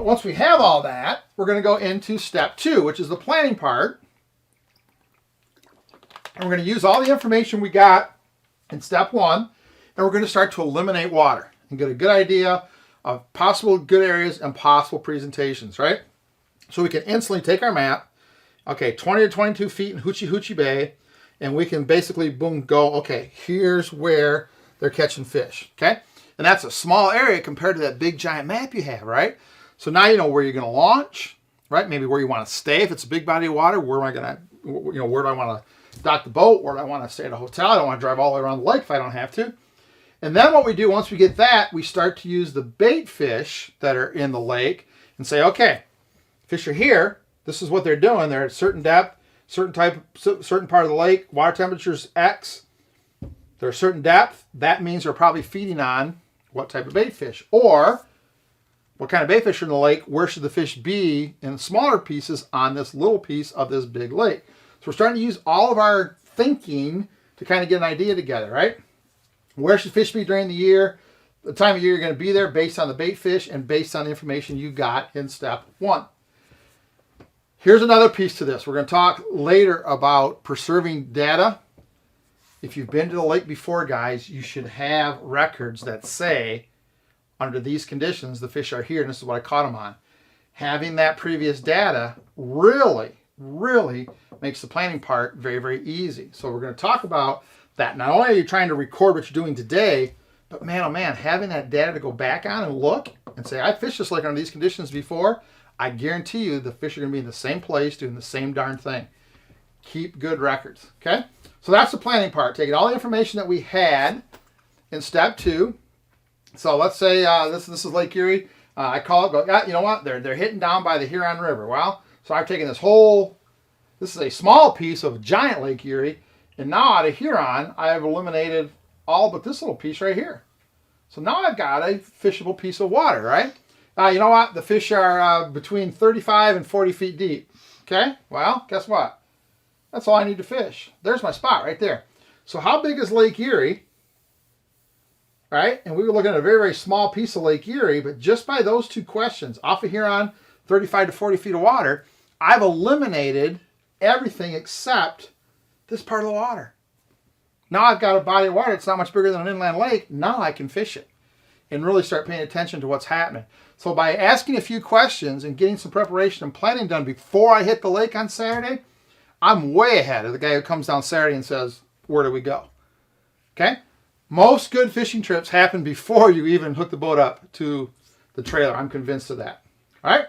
once we have all that, we're going to go into step 2, which is the planning part. And we're going to use all the information we got in step 1, and we're going to start to eliminate water and get a good idea of possible good areas and possible presentations, right? So we can instantly take our map, okay, 20 to 22 feet in Hoochie Hoochie Bay, and we can basically, boom, go, okay, here's where they're catching fish, okay? And that's a small area compared to that big giant map you have, right? So now you know where you're going to launch, right? Maybe where you want to stay if it's a big body of water. Where am I going to, where do I want to dock the boat? Where do I want to stay at a hotel? I don't want to drive all the way around the lake if I don't have to. And then what we do, once we get that, we start to use the bait fish that are in the lake and say, okay, fish are here. This is what they're doing. They're at a certain depth, certain part of the lake. Water temperature's X. They're a certain depth. That means they're probably feeding on what type of bait fish. Or what kind of bait fish are in the lake? Where should the fish be in smaller pieces on this little piece of this big lake? So we're starting to use all of our thinking to kind of get an idea together, right? Where should fish be during the year? The time of year you're going to be there based on the bait fish and based on the information you got in step 1. Here's another piece to this. We're going to talk later about preserving data. If you've been to the lake before, guys, you should have records that say, under these conditions, the fish are here, and this is what I caught them on. Having that previous data really makes the planning part very, very easy. So we're going to talk about that. Not only are you trying to record what you're doing today, but man, oh man, having that data to go back on and look and say, I fished this lake under these conditions before, I guarantee you the fish are going to be in the same place doing the same darn thing. Keep good records, okay? So that's the planning part, taking all the information that we had in step 2. So let's say this is Lake Erie. I call it, go, yeah, you know what? They're hitting down by the Huron River. Well, so I've taken this is a small piece of giant Lake Erie, and now out of Huron, I have eliminated all but this little piece right here. So now I've got a fishable piece of water, right? You know what? The fish are between 35 and 40 feet deep. Okay? Well, guess what? That's all I need to fish. There's my spot right there. So how big is Lake Erie? Right? And we were looking at a very, very small piece of Lake Erie, but just by those 2 questions, off of Huron, 35 to 40 feet of water, I've eliminated everything except this part of the water. Now I've got a body of water. It's not much bigger than an inland lake. Now I can fish it and really start paying attention to what's happening. So by asking a few questions and getting some preparation and planning done before I hit the lake on Saturday, I'm way ahead of the guy who comes down Saturday and says, where do we go? Okay? Most good fishing trips happen before you even hook the boat up to the trailer. I'm convinced of that. All right?